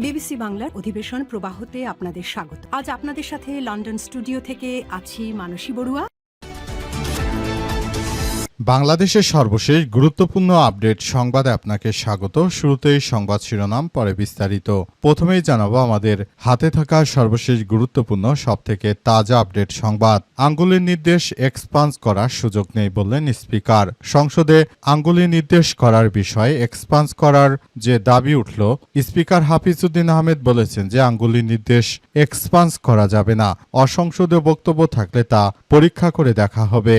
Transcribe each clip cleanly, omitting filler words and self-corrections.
BBC বাংলার অধিবেশন প্রবাহতে আপনাদের স্বাগত। আজ আপনাদের সাথে লন্ডন স্টুডিও থেকে আছি মানসী বড়ুয়া। বাংলাদেশের সর্বশেষ গুরুত্বপূর্ণ আপডেট সংবাদে আপনাকে স্বাগত। শুরুতেই সংবাদ শিরোনাম, পরে বিস্তারিত। প্রথমেই জানাবো আমাদের হাতে থাকা সর্বশেষ গুরুত্বপূর্ণ সবথেকে তাজা আপডেট সংবাদ। আঙ্গুলের নির্দেশ এক্সপান্স করার সুযোগ নেই বললেন স্পিকার। সংসদে আঙ্গুলি নির্দেশ করার বিষয়ে এক্সপান্স করার যে দাবি উঠল, স্পিকার হাফিজউদ্দিন আহমেদ বলেছেন যে আঙ্গুলি নির্দেশ এক্সপান্স করা যাবে না। অসংসদীয় বক্তব্য থাকলে তা পরীক্ষা করে দেখা হবে।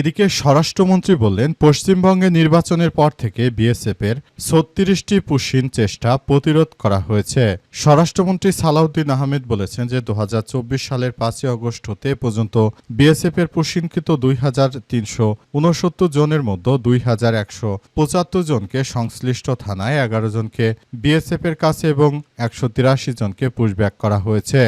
এদিকে স্বরাষ্ট্রমন্ত্রী বললেন, পশ্চিমবঙ্গে নির্বাচনের পর থেকে বিএসএফের ৩৬টি পুশিন চেষ্টা প্রতিরোধ করা হয়েছে। স্বরাষ্ট্রমন্ত্রী সালাউদ্দিন আহমেদ বলেছেন যে ২০২৪ সালের ৫ই আগস্ট হতে পর্যন্ত বিএসএফের পুশিনকৃত ২৩৬৯ জনের মধ্যে ২১৭৫ জনকে সংশ্লিষ্ট থানায়, ১১ জনকে বিএসএফের কাছে এবং ১৮৩ জনকে পুশব্যাক করা হয়েছে।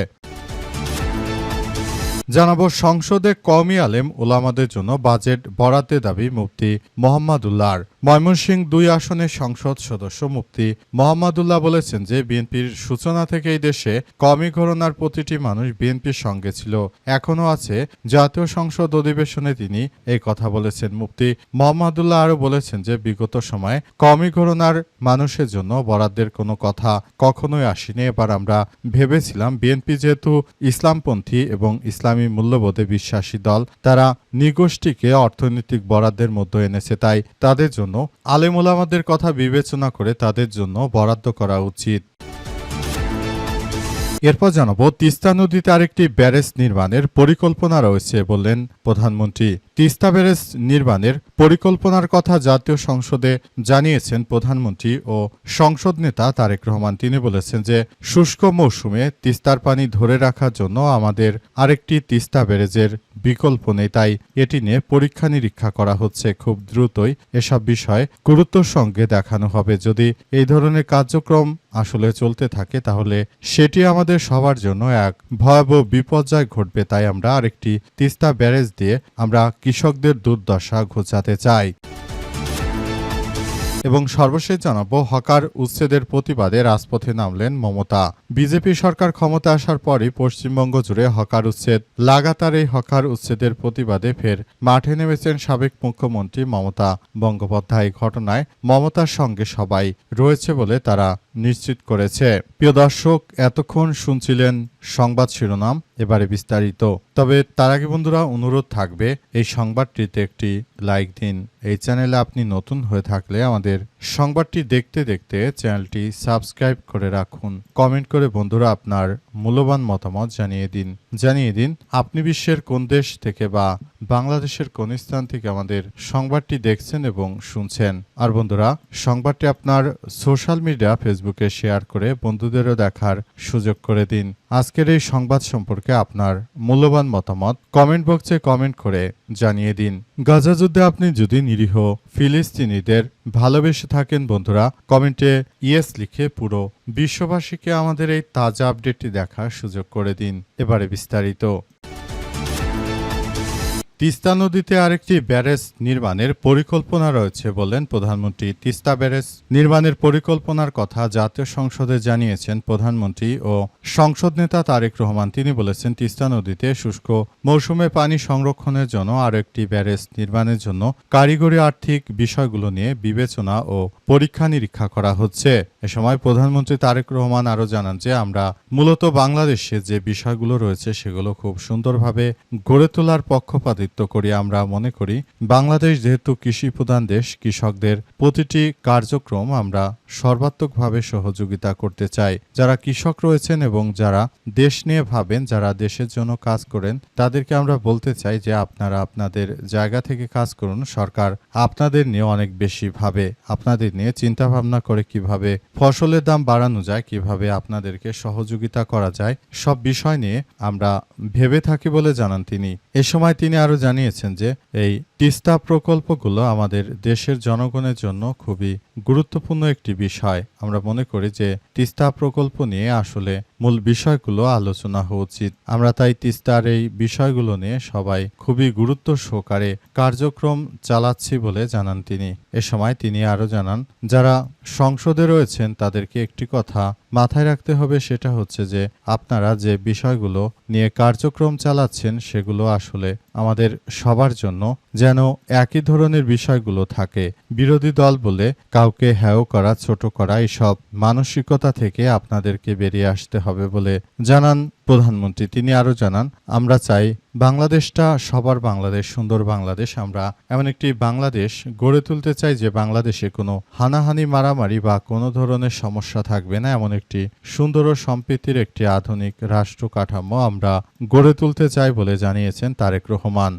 জানাবো সংসদে কওমি আলেম ওলামাদের জন্য বাজেট বরাদ্দের দাবি মুফতি মোহাম্মদুল্লাহর। ময়মনসিংহ ২ আসনের সংসদ সদস্য মুফতি মোহাম্মদুল্লাহ বলেছেন যে বিএনপির সূচনা থেকে এই দেশে কওমি ঘরানার প্রতিটি মানুষ বিএনপির সঙ্গে ছিল, এখনও আছে। জাতীয় সংসদ অধিবেশনে তিনি এই কথা বলেছেন। মুফতি মোহাম্মদুল্লাহ আরও বলেছেন যে বিগত সময়ে কওমি ঘরানার মানুষের জন্য বরাদ্দের কোনো কথা কখনোই আসেনি। এবার আমরা ভেবেছিলাম বিএনপি যেহেতু ইসলামপন্থী এবং ইসলামী মূল্যবোধে বিশ্বাসী দল, তারা নিগোষ্ঠীকে অর্থনৈতিক বরাদ্দের মধ্যে এনেছে, তাই তাদের জন্য আলেম ওলামাদের কথা বিবেচনা করে তাদের জন্য বরাদ্দ করা উচিত। এরপর জানাবো তিস্তা নদীতে আরেকটি ব্যারেজ নির্মাণের পরিকল্পনা রয়েছে বললেন প্রধানমন্ত্রী। তিস্তা ব্যারেজ নির্মাণের পরিকল্পনার কথা জাতীয় সংসদে জানিয়েছেন প্রধানমন্ত্রী ও সংসদ নেতা তারেক রহমান। তিনি বলেছেন যে শুষ্ক মৌসুমে তিস্তার পানি ধরে রাখার জন্য আমাদের আরেকটি তিস্তা ব্যারেজের বিকল্প নেই, তাই এটি নিয়ে পরীক্ষা নিরীক্ষা করা হচ্ছে। খুব দ্রুতই এসব বিষয়ে গুরুত্বের সঙ্গে দেখানো হবে। যদি এই ধরনের কার্যক্রম আসলে চলতে থাকে তাহলে সেটি আমাদের সবার জন্য এক ভয়াবহ বিপর্যয় ঘটবে। তাই আমরা আরেকটি তিস্তা ব্যারেজ দিয়ে আমরা কৃষকদের দুর্দশা ঘোচাতে চাই। এবং সর্বশেষ জানাবো হকার উচ্ছেদের প্রতিবাদে রাজপথে নামলেন মমতা। বিজেপি সরকার ক্ষমতা আসার পরই পশ্চিমবঙ্গ জুড়ে হকার উচ্ছেদ। লাগাতার এই হকার উচ্ছেদের প্রতিবাদে ফের মাঠে নেমেছেন সাবেক মুখ্যমন্ত্রী মমতা বন্দ্যোপাধ্যায়। ঘটনায় মমতার সঙ্গে সবাই রয়েছে বলে তারা নিশ্চিত করেছে। প্রিয় দর্শক, এতক্ষণ শুনছিলেন সংবাদ শিরোনাম, এবারে বিস্তারিত। তবে তার আগে বন্ধুরা অনুরোধ থাকবে এই সংবাদটিতে একটি লাইক দিন। এই চ্যানেলে আপনি নতুন হয়ে থাকলে আমাদের সংবাদটি দেখতে দেখতে চ্যানেলটি সাবস্ক্রাইব করে রাখুন। কমেন্ট করে বন্ধুরা আপনার মূল্যবান মতামত জানিয়ে দিন আপনি বিশ্বের কোন দেশ থেকে বা বাংলাদেশের কোন স্থান থেকে আমাদের সংবাদটি দেখছেন এবং শুনছেন। আর বন্ধুরা, সংবাদটি আপনার সোশ্যাল মিডিয়া ফেসবুকে শেয়ার করে বন্ধুদেরও দেখার সুযোগ করে দিন। আজকের এই সংবাদ সম্পর্কে আপনার মূল্যবান মতামত কমেন্ট বক্সে কমেন্ট করে জানিয়ে দিন। গাজা যুদ্ধে আপনি যদি নিরীহ ফিলিস্তিনিদের ভালোবেসে থাকেন বন্ধুরা, কমেন্টে ইয়েস লিখে পুরো বিশ্ববাসীকে আমাদের এই তাজা আপডেটটি দেখার সুযোগ করে দিন। এবারে বিস্তারিত। তিস্তা নদীতে আরেকটি ব্যারেজ নির্মাণের পরিকল্পনা রয়েছে বললেন প্রধানমন্ত্রী। তিস্তা ব্যারেজ নির্মাণের পরিকল্পনার কথা জাতীয় সংসদে জানিয়েছেন প্রধানমন্ত্রী ও সংসদ নেতা তারেক রহমান। তিনি বলেছেন তিস্তা নদীতে শুষ্ক মৌসুমে পানি সংরক্ষণের জন্য আরও একটি ব্যারেজ নির্মাণের জন্য কারিগরি আর্থিক বিষয়গুলো নিয়ে বিবেচনা ও পরীক্ষা নিরীক্ষা করা হচ্ছে। এ সময় প্রধানমন্ত্রী তারেক রহমান আরও জানান যে আমরা মূলত বাংলাদেশে যে বিষয়গুলো রয়েছে সেগুলো খুব সুন্দরভাবে গড়ে তোলার পক্ষপাতিত্ব করি। আমরা মনে করি বাংলাদেশ যেহেতু কৃষি প্রধান দেশ, কৃষকদের প্রতিটি কার্যক্রম আমরা সর্বাত্মকভাবে সহযোগিতা করতে চাই। যারা কৃষক রয়েছেন এবং যারা দেশ নিয়ে ভাবেন, যারা দেশের জন্য কাজ করেন, তাদেরকে আমরা বলতে চাই যে আপনারা আপনাদের জায়গা থেকে কাজ করুন। সরকার আপনাদের নিয়ে অনেক বেশি ভাবে, আপনাদের নিয়ে চিন্তা ভাবনা করে কিভাবে ফসলের দাম বাড়ানো যায়, কিভাবে আপনাদেরকে সহযোগিতা করা যায়, সব বিষয় নিয়ে আমরা ভেবে থাকি বলে জানান তিনি। এ সময় তিনি আরো জানিয়েছেন যে এই তিস্তা প্রকল্পগুলো আমাদের দেশের জনগণের জন্য খুবই গুরুত্বপূর্ণ একটি বিষয়। আমরা মনে করি যে তিস্তা প্রকল্প নিয়ে আসলে মূল বিষয়গুলো আলোচনা হওয়া উচিত। আমরা তাই তিস্তার এই বিষয়গুলো নিয়ে সবাই খুবই গুরুত্ব সহকারে কার্যক্রম চালাচ্ছি বলে জানান তিনি। এ সময় তিনি আরও জানান, যারা সংসদে রয়েছেন তাদেরকে একটি কথা মাথায় রাখতে হবে, সেটা হচ্ছে যে আপনারা যে বিষয়গুলো নিয়ে কার্যক্রম চালাচ্ছেন সেগুলো আসলে আমাদের সবার জন্য যেন একই ধরনের বিষয়গুলো থাকে। বিরোধী দল বলে কাউকে হেয় করা, ছোট করা, এসব মানসিকতা থেকে আপনাদেরকে বেরিয়ে আসতে হবে বলে জানান প্রধানমন্ত্রী। তিনি আরও জানান, আমরা চাই বাংলাদেশটা সবার বাংলাদেশ, সুন্দর বাংলাদেশ। আমরা এমন একটি বাংলাদেশ গড়ে তুলতে চাই যে বাংলাদেশে কোনো হানাহানি, মারামারি বা কোনো ধরনের সমস্যা থাকবে না, এমন একটি সুন্দর ও সম্প্রীতির একটি আধুনিক রাষ্ট্র কাঠামো আমরা গড়ে তুলতে চাই বলে জানিয়েছেন তারেক রহমান।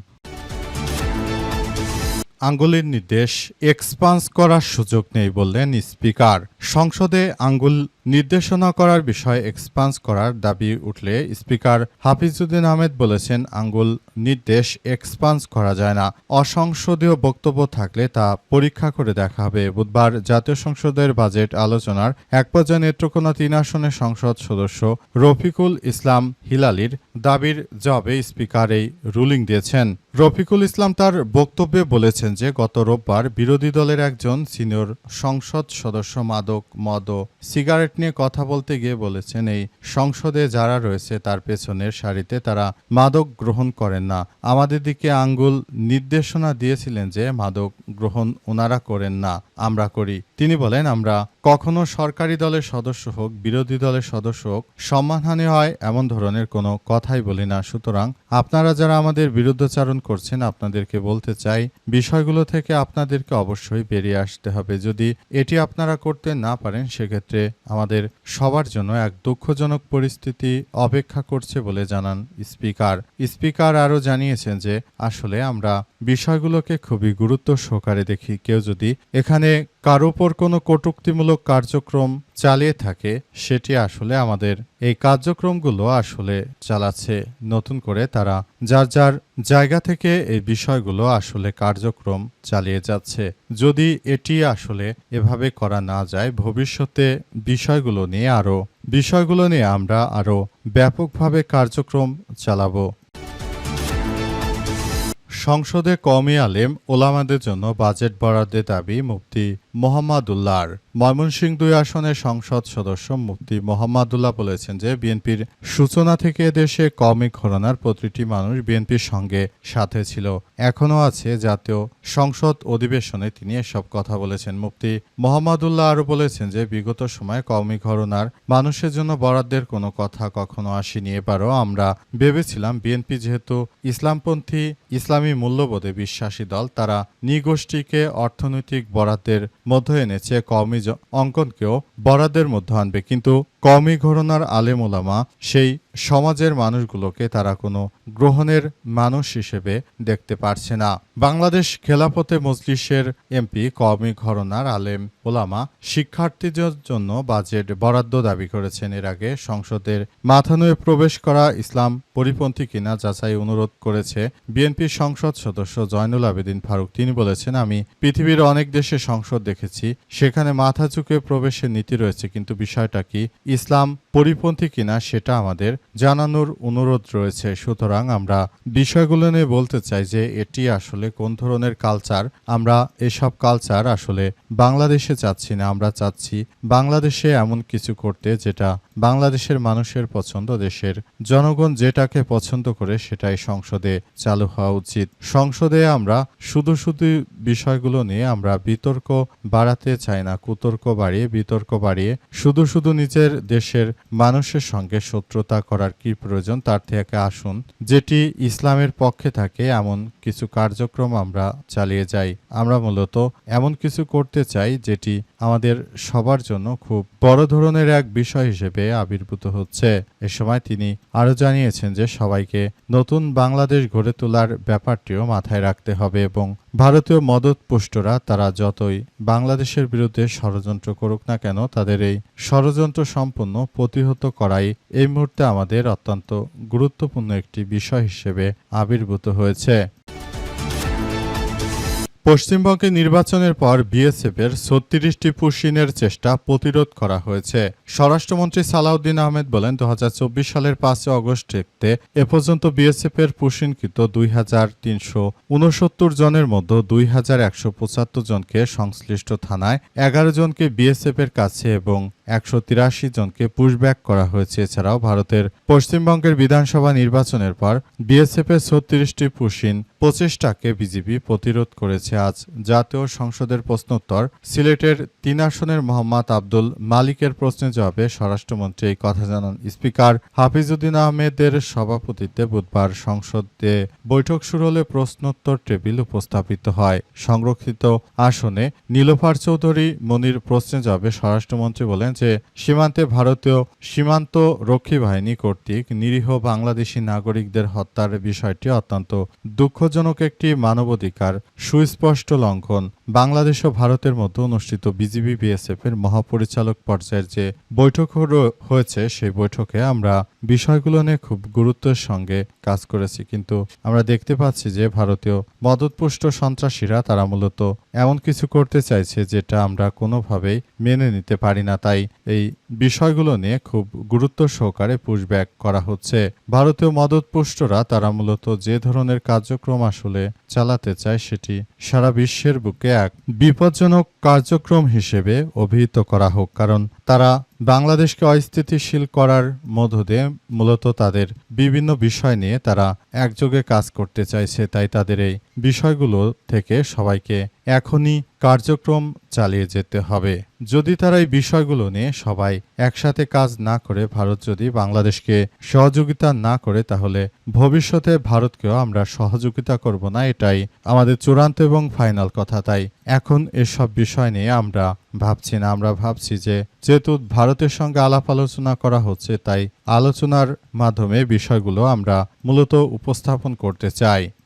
আঙ্গুলের নির্দেশ এক্সপান্স করার সুযোগ নেই বললেন স্পিকার। সংসদে আঙ্গুল নির্দেশনা করার বিষয়ে এক্সপান্স করার দাবি উঠলে স্পিকার হাফিজউদ্দিন আহমেদ বলেছেন, আঙ্গুল নির্দেশ এক্সপান্স করা যায় না। অসংসদীয় বক্তব্য থাকলে তা পরীক্ষা করে দেখা হবে। বুধবার জাতীয় সংসদের বাজেট আলোচনার এক পর্যায়ে নেত্রকোনা 3 আসনের সংসদ সদস্য রফিকুল ইসলাম হিলালির দাবির জবাবে স্পিকার এই রুলিং দিয়েছেন। রফিকুল ইসলাম তার বক্তব্যে বলেছেন যে গত রোববার বিরোধী দলের একজন সিনিয়র সংসদ সদস্য মাদক, মদ ও সিগারেট নিয়ে কথা বলতে গিয়ে বলেছেন, এই সংসদে যারা রয়েছে তার পেছনের সারিতে তারা মাদক গ্রহণ করেন না। আমাদের দিকে আঙ্গুল নির্দেশনা দিয়েছিলেন যে মাদক গ্রহণ ওনারা করেন না, আমরা করি। তিনি বলেন, আমরা কখনো সরকারি দলের সদস্য হোক, বিরোধী দলের সদস্য হোক, সম্মানহানি হয় এমন ধরনের কোনো কথাই বলি না। সুতরাং আপনারা যারা আমাদের বিরুদ্ধাচারণ করছেন, আপনাদেরকে বলতে চাই বিষয়গুলো থেকে আপনাদেরকে অবশ্যই বেরিয়ে আসতে হবে। যদি এটি আপনারা করতে না পারেন সেক্ষেত্রে আমাদের সবার জন্য এক দুঃখজনক পরিস্থিতি অপেক্ষা করছে বলে জানান স্পিকার। স্পিকার আরও জানিয়েছেন যে আসলে আমরা বিষয়গুলোকে খুবই গুরুত্ব সহকারে দেখি। কেউ যদি এখানে কারো উপর কোনো কটূক্তিমূলক কার্যক্রম চালিয়ে থাকে, সেটি আসলে আমাদের এই কার্যক্রমগুলো আসলে চালাচ্ছে নতুন করে, তারা যার যার জায়গা থেকে এই বিষয়গুলো আসলে কার্যক্রম চালিয়ে যাচ্ছে। যদি এটি আসলে এভাবে করা না যায়, ভবিষ্যতে বিষয়গুলো নিয়ে আমরা আরো ব্যাপকভাবে কার্যক্রম চালাবো। সংসদে কওমি আলেম ওলামাদের জন্য বাজেট বরাদ্দের দাবি মুফতি মোহাম্মদুল্লাহর। ময়মনসিংহ 2 আসনের সংসদ সদস্য মুফতি মোহাম্মদুল্লাহ বলেছেন যে বিএনপির সূচনা থেকে দেশে কওমি ঘরানার প্রতিটি মানুষ বিএনপির সঙ্গে সাথে ছিল, এখনও আছে। জাতীয় সংসদ অধিবেশনে তিনি এসব কথা বলেছেন। মুফতি মোহাম্মদুল্লাহ আরও বলেছেন যে বিগত সময়ে কওমি ঘরানার মানুষের জন্য বরাদ্দের কোনো কথা কখনো আসেনি। এবারও আমরা ভেবেছিলাম বিএনপি যেহেতু ইসলামপন্থী, ইসলামী মূল্যবোধে বিশ্বাসী দল, তারা নৃগোষ্ঠীকে অর্থনৈতিক বরাদ্দের মধ্যে এনেছে, কওমি অঙ্কনকেও বরাদ্দের মধ্যে আনবে। কিন্তু কওমি ঘরানার আলেম ওলামা সেই সমাজের মানুষগুলোকে তারা কোনো গ্রহণের মানুষ হিসেবে দেখতে পারছে না। বাংলাদেশ খেলাফতে মজলিসের এমপি কওমি ঘরানার আলেম ওলামা শিক্ষার্থীদের জন্য বাজেট বরাদ্দ দাবি করেছেন। এর আগে সংসদের মাথা নুয়ে প্রবেশ করা ইসলাম পরিপন্থী কিনা যাচাই অনুরোধ করেছে বিএনপির সংসদ সদস্য জয়নুল আবেদিন ফারুক। তিনি বলেছেন, আমি পৃথিবীর অনেক দেশে সংসদ দেখেছি, সেখানে মাথা ঝুঁকে প্রবেশের নীতি রয়েছে, কিন্তু বিষয়টা কি ইসলাম পরিপন্থী কিনা সেটা আমাদের জানানোর অনুরোধ রয়েছে। সুতরাং আমরা বিষয়গুলো নিয়ে বলতে চাই যে এটি আসলে কোন ধরনের কালচার। আমরা এসব কালচার আসলে বাংলাদেশে চাচ্ছি না। আমরা চাচ্ছি বাংলাদেশে এমন কিছু করতে যেটা বাংলাদেশের মানুষের পছন্দ, দেশের জনগণ যেটাকে পছন্দ করে সেটাই সংসদে চালু হওয়া উচিত। সংসদে আমরা শুধু বিষয়গুলো নিয়ে আমরা বিতর্ক বাড়াতে চাই না, কুতর্ক বাড়িয়ে, বিতর্ক বাড়িয়ে শুধু নিজের দেশের মানুষের সঙ্গে শত্রুতা করার কি প্রয়োজন? তার থেকে আসুন যেটি ইসলামের পক্ষে থাকে এমন কিছু কার্যক্রম আমরা চালিয়ে যাই। আমরা মূলত এমন কিছু করতে চাই যেটি আমাদের সবার জন্য খুব বড় ধরনের এক বিষয় হিসেবে আবির্ভূত হচ্ছে। এ সময় তিনি আরও জানিয়েছেন যে সবাইকে নতুন বাংলাদেশ গড়ে তোলার ব্যাপারটিও মাথায় রাখতে হবে এবং ভারতীয় মদতপুষ্টরা তারা যতই বাংলাদেশের বিরুদ্ধে ষড়যন্ত্র করুক না কেন, তাদের এই ষড়যন্ত্র সম্পূর্ণ প্রতিহত করাই এই মুহূর্তে আমাদের অত্যন্ত গুরুত্বপূর্ণ একটি বিষয় হিসেবে আবির্ভূত হয়েছে। পশ্চিমবঙ্গে নির্বাচনের পর বিএসএফের ৩৬টি পুশিনের চেষ্টা প্রতিরোধ করা হয়েছে। স্বরাষ্ট্রমন্ত্রী সালাউদ্দিন আহমেদ বলেন, ২০২৪ সালের ৫ আগস্ট থেকে এ পর্যন্ত বিএসএফের পুশিনকৃত ২৩৬৯ জনের মধ্যে ২১৭৫ জনকে সংশ্লিষ্ট থানায়, ১১ জনকে বিএসএফের কাছে এবং ১৮৩ জনকে পুশব্যাক করা হয়েছে। এছাড়াও ভারতের পশ্চিমবঙ্গের বিধানসভা নির্বাচনের পর বিএসএফের ৩৬টি পুশিন প্রচেষ্টাকে বিজেপি প্রতিরোধ করেছে। আজ জাতীয় সংসদের প্রশ্নোত্তর সিলেটের ৩ আসনের মোহাম্মদ আব্দুল মালিকের প্রশ্নের জবাবে স্বরাষ্ট্রমন্ত্রী এই কথা জানান। স্পিকার হাফিজউদ্দিন আহমেদের সভাপতিত্বে বুধবার সংসদে বৈঠক শুরু হলে প্রশ্নোত্তর টেবিল উপস্থাপিত হয়। সংরক্ষিত আসনে নীলোফার চৌধুরী মনির প্রশ্নের জবাবে স্বরাষ্ট্রমন্ত্রী বলেন যে সীমান্তে ভারতীয় সীমান্ত রক্ষী বাহিনী কর্তৃক নিরীহ বাংলাদেশি নাগরিকদের হত্যার বিষয়টি অত্যন্ত দুঃখজনক একটি মানবাধিকার সুস্পষ্ট লঙ্ঘন। বাংলাদেশ ও ভারতের মধ্যে অনুষ্ঠিত বিজিবি বিএসএফ এর মহাপরিচালক পর্যায়ের যে বৈঠক হয়েছে সেই বৈঠকে আমরা বিষয়গুলো নিয়ে খুব গুরুত্বের সঙ্গে কাজ করেছি, কিন্তু আমরা দেখতে পাচ্ছি যে ভারতীয় মদতপুষ্ট সন্ত্রাসীরা তারা মূলত এমন কিছু করতে চাইছে যেটা আমরা কোনোভাবেই মেনে নিতে পারি না। তাই এই বিষয়গুলো নিয়ে খুব গুরুত্ব সহকারে পুশব্যাক করা হচ্ছে। ভারতীয় মদতপুষ্টরা তারা মূলত যে ধরনের কার্যক্রম আসলে চালাতে চায় সেটি সারা বিশ্বের বুকে এক বিপজ্জনক কার্যক্রম হিসেবে অভিহিত করা হোক, কারণ তারা বাংলাদেশকে অস্থিতিশীল করার মধ্য দিয়ে মূলত তাদের বিভিন্ন বিষয় নিয়ে তারা একযোগে কাজ করতে চাইছে। তাই তাদের এই বিষয়গুলো থেকে সবাইকে এখনই কার্যক্রম চালিয়ে যেতে হবে। যদি তারা এই বিষয়গুলো নিয়ে সবাই একসাথে কাজ না করে, ভারত যদি বাংলাদেশকে সহযোগিতা না করে, তাহলে ভবিষ্যতে ভারতকেও আমরা সহযোগিতা করব না। এটাই আমাদের চূড়ান্ত এবং ফাইনাল কথা। তাই এখন এসব বিষয় নিয়ে আমরা ভাবছি না। আমরা ভাবছি যে যেহেতু ভারতের সঙ্গে আলাপ আলোচনা করা হচ্ছে, তাই আলোচনার মাধ্যমে বিষয়গুলো আমরা মূলত উপস্থাপন করতে চাই।